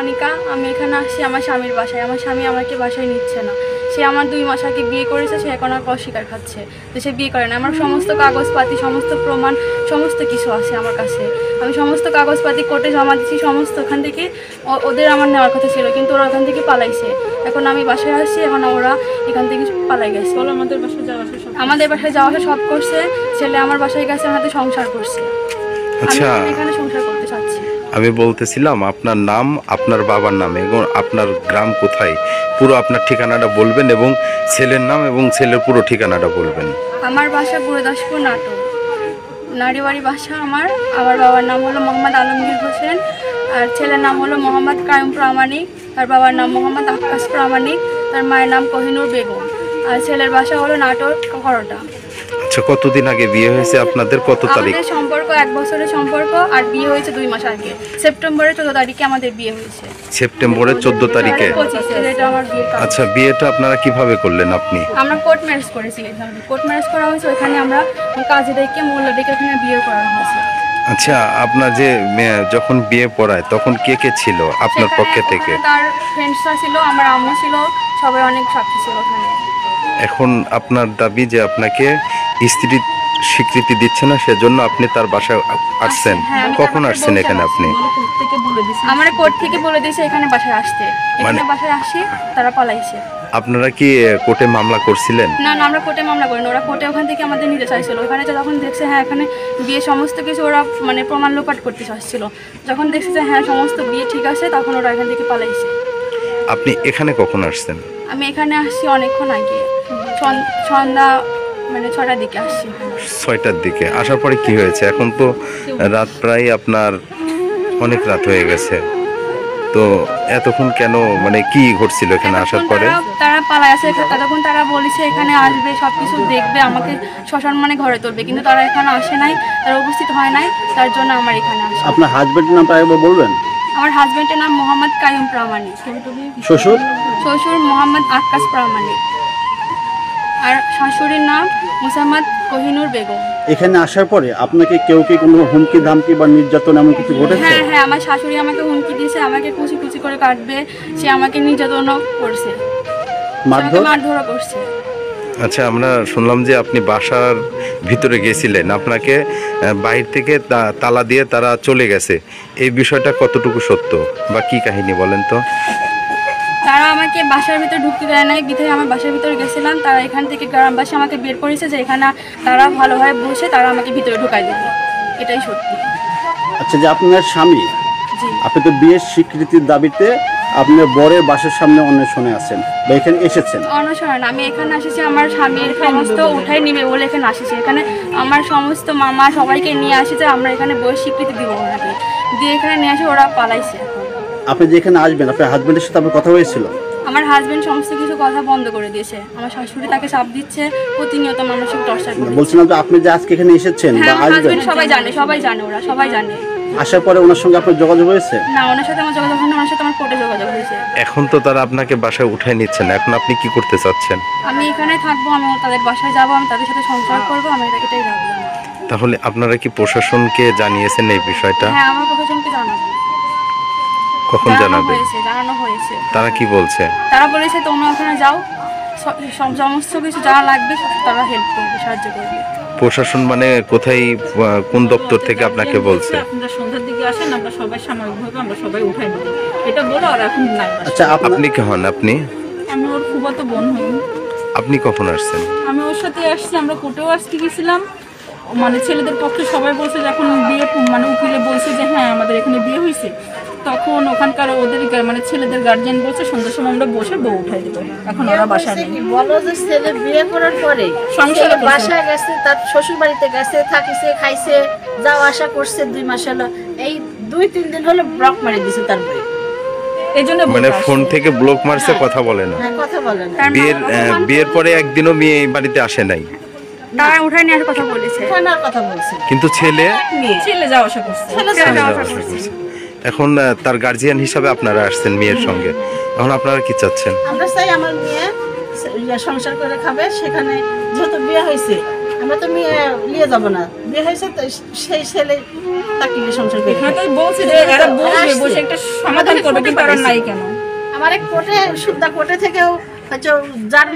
অনিকা। আমি এখানে আসছি আমার স্বামীর বাসায়। আমার স্বামী আমাকে বাসায় নিচ্ছে না। সে আমার 2 মাস আগে বিয়ে করেছে, সে এখন আর অস্বীকার খাচ্ছে যে সে বিয়ে করে না। আমার সমস্ত কাগজপাতি, সমস্ত প্রমাণ, সমস্ত কিছু আছে আমার কাছে। আমি সমস্ত কাগজপাতি কোর্টে জমা দিচ্ছি, সমস্ত ওখান থেকে ওদের আমার নেওয়ার কথা ছিল, কিন্তু ওরা ওখান থেকে পালাইছে। এখন আমি বাসায় আসছি, এখন ওরা এখান থেকে পালাই গেছে। আমাদের বাসায় যাওয়া আসা সব করছে। ছেলে আমার বাসায় গেছে, আমার হাতে সংসার করছে। আচ্ছা, আমি এখানে সংসার করতে চাচ্ছি। আমি বলতেছিলাম আপনার নাম, আপনার বাবার নাম এবং আপনার গ্রাম কোথায়, পুরো আপনার ঠিকানাটা বলবেন এবং ছেলের নাম এবং ছেলের পুরো ঠিকানাটা বলবেন। আমার বাসা গুরুদাসপুর, নাটোর। নারীবাড়ি বাসা আমার। আমার বাবার নাম হলো মোহাম্মদ আলমগীর হোসেন, আর ছেলের নাম হলো মোহাম্মদ কায়ুম প্রামাণিক, তার বাবার নাম মোহাম্মদ আক্কাস প্রামাণিক, তার মায়ের নাম কোহিনুর বেগম, আর ছেলের বাসা হলো নাটোর করোটা। আচ্ছা, কতদিন আগে বিয়ে হয়েছে আপনাদের? কত তারিখ? আমাদের সম্পর্ক 1 বছরের সম্পর্ক, আর বিয়ে হয়েছে 2 মাস আগে। সেপ্টেম্বরের 14 তারিখে আমাদের বিয়ে হয়েছে। সেপ্টেম্বরের 14 তারিখে? 25 এটা আমার বিয়ে। আচ্ছা, বিয়েটা আপনারা কিভাবে করলেন? আপনি? আমরা কোর্ট ম্যারেজ করেছি। কোর্ট ম্যারেজ করা হয়েছে, ওখানে আমরা কাজে দেখে মোল্লা ডেকে ওখানে বিয়ে করা হয়েছে। আচ্ছা, আপনার যে যখন বিয়ে পড়ায় তখন কে কে ছিল আপনার পক্ষে থেকে? তার ফ্রেন্ডসরা ছিল, আমার আম্মু ছিল, সবাই অনেক সাথী ছিল ওখানে। এখন আপনার দাবি যে আপনাকে স্ত্রী স্বীকৃতি দিচ্ছে না, সেজন্য আপনি তার বাসায় আসছেন। কখন আসছেন এখানে আপনি? আমরা কোর্ট থেকে বলে দিয়েছে এখানে বাসায় আসতে। এখানে বাসায় আসি, তারা পালাইছে। আপনারা কি কোর্টে মামলা করছিলেন? না, আমরা কোর্টে মামলা করিনি। ওরা কোর্টে ওখান থেকে আমাদের নিতে চাইছিল। ওখানে যখন দেখছে হ্যাঁ এখানে বিয়ে সমস্ত কিছু, ওরা মানে প্রমাণ লোপাট করতে চাচ্ছিল। যখন দেখছে যে হ্যাঁ সমস্ত বিয়ে ঠিক আছে, তখন ওরা এখান থেকে পালাইছে। আপনি এখানে কখন আসছেন? আমি এখানে আসছি অনেকক্ষণ আগে, সন্ধ্যা মানে 6টার দিকে আসছি। 6টার দিকে আসার পরে কি হয়েছে? এখন তো রাত প্রায় আপনার অনেক রাত হয়ে গেছে, তো এতক্ষণ কেন, মানে কি ঘটছিল এখানে আসার পরে? তারা পালায় আছে। তখন তারা বলেছে এখানে আসবে, সবকিছু দেখবে, আমাকে শ্মশান মানে ঘরে তুলবে, কিন্তু তারা এখানে আসে নাই, তারা উপস্থিত হয় নাই। তার জন্য আমার এখানে আসা। আপনার হাজবেন্ডের নামটা একবার বলবেন? আমার হাজবেন্ডের নাম মোহাম্মদ কায়ুম প্রামাণিক। শ্বশুর? শ্বশুর মোহাম্মদ আক্কাস প্রামাণিক, আর শাশুড়ির নাম মুসাম্মদ কোহিনুর বেগম। এখানে আসার পরে আপনাকে কেউ কি কোনো হুমকি ধামকি বা নির্যাতন এমন কিছু ঘটেছে? হ্যাঁ হ্যাঁ, আমার শাশুড়ি আমাকে হুমকি দিয়েছে, আমাকে কুচি কুচি করে কাটবে। সে আমাকে নির্যাতনও করছে, মারধরও করছে। আচ্ছা, আমরা শুনলাম যে আপনি বাসার ভিতরে গেছিলেন, আপনাকে বাইরে থেকে তালা দিয়ে তারা চলে গেছে। এই বিষয়টা কতটুকু সত্য বা কি কাহিনী বলেন তো? তারা আমাকে বাসার ভিতরে ঢুকতে দেয় নাই, বিধায় আমার বাসার ভিতরে গেছিলাম। তারা এখান থেকে গ্রামবাসী আমাকে বের করেছে যে এখানে তারা ভালোভাবে বসে তারা আমাকে ভিতরে ঢুকাই দেবে। এটাই সত্যি। আচ্ছা, যে আপনার স্বামী, আপনি তো বিয়ের স্বীকৃতির দাবিতে আপনার বরের বাসার সামনে অন্বেষণে আছেন বা এখানে এসেছেন? অন্বেষণ আমি এখানে এসেছি আমার স্বামীর সমস্ত উঠাই নিবে বলে এখানে আসেছি। এখানে আমার সমস্ত মামা সবাইকে নিয়ে আসি যে আমরা এখানে বইয়ের স্বীকৃতি দিব ওনাকে, দিয়ে এখানে নিয়ে আসে, ওরা পালাইছে। আপনি যে এখানে আসবেন, আপনার হাজবেন্ডের সাথে আপনার কথা হয়েছিল? আমার হাজবেন্ড সমস্ত কিছু কথা বন্ধ করে দিয়েছে। আমার শাশুড়ি তাকে চাপ দিচ্ছে, প্রতিনিয়ত মানসিক টর্চার করছে। বলছিলাম যে আপনি যে আজকে এখানে এসেছেন বা আসবেন, সবাই জানে, ওরা সবাই জানে। আসার পরে ওনার সঙ্গে আপনার যোগাযোগ হয়েছে? না, ওনার সাথে আমার যোগাযোগ হয়নি, ওনার সাথে আমার কোর্টে যোগাযোগ হয়েছে। এখন তো তারা আপনাকে বাসায় উঠায় নিচ্ছে না, এখন আপনি কি করতে চাচ্ছেন? আমি এখানে থাকবো, আমি তাদের বাসায় যাবো, আমি তাদের সাথে সংসার করবো, আমি এটাই ভাবলাম। তাহলে আপনারা কি প্রশাসনকে জানিয়েছেন এই বিষয়টা? হ্যাঁ, আমার প্রশাসনকে জানাবো। কখন জানাবে? জানানো হয়েছে। তারা কি বলছে? তারা বলেছে তোমরা ওখানে যাও, সমস্ত কিছু যা লাগবে তারা হেল্প করবে, সাহায্য করবে। প্রশাসন মানে কোথায়, কোন দপ্তর থেকে আপনাকে বলছে? আপনারা সন্ধ্যার দিকে আসেন, আমরা সবাই সাময়িকভাবে আমরা সবাই উঠাই নেব, এটা বলে আর এখন নাই। আচ্ছা, আপনি কে হন? আপনি? আমি ওর ফুফাতো বোন হই। আপনি কখন আসছেন? আমি ওর সাথে আসছি, আমরা কোর্টেও আসতে গেছিলাম। মানে ছেলেদের পক্ষে সবাই বলছে যে এখন বিয়ে, মানে উকিলে বলছে যে হ্যাঁ আমাদের এখানে বিয়ে হয়েছে, তখন ওখানকার ওদের মানে ছেলেদের গার্জিয়ান বলছে সন্ধ্যার সময় আমরা বসে বউ উঠাই দেবো। এখন ওরা বাসায় নেই। বলো যে ছেলে বিয়ে করার পরে বাসায় গেছে, তার শ্বশুর বাড়িতে গেছে, থাকিছে, খাইছে, যাওয়া আসা করছে, 2 মাস হলো। এই 2-3 দিন হলো ব্লক মারি দিছে তার বই। এইজন্য মানে ফোন থেকে ব্লক মারছে, কথা বলে না। হ্যাঁ, কথা বলে না। বিয়ের পরে একদিনও মেয়ে এই বাড়িতে আসে নাই। তারা উঠাই নেওয়ার কথা বলেছে, থানার কথা বলছে, কিন্তু ছেলে যাওয়া আসা করছে। এখন তার গার্জিয়ান হিসাবে আপনারা আসছেন মেয়ের সঙ্গে, এখন আপনারা কি চাচ্ছেন? আমরা চাই আমার মেয়ে সংসার করে খাবে, সেখানে যেহেতু বিয়ে হয়েছে আমরা তো মেয়ে নিয়ে যাবো না, বিয়ে হয়েছে তো সেই ছেলে তাকে নিয়ে সংসার করে এখানে খাবে। তো বলছে যে এরা বসবে, বসে একটা সমাধান করবে, কিন্তু তারা নাই কেন? আমার এক কোর্টে সুদ্ধা কোর্টে থেকেও হচ্ছে যার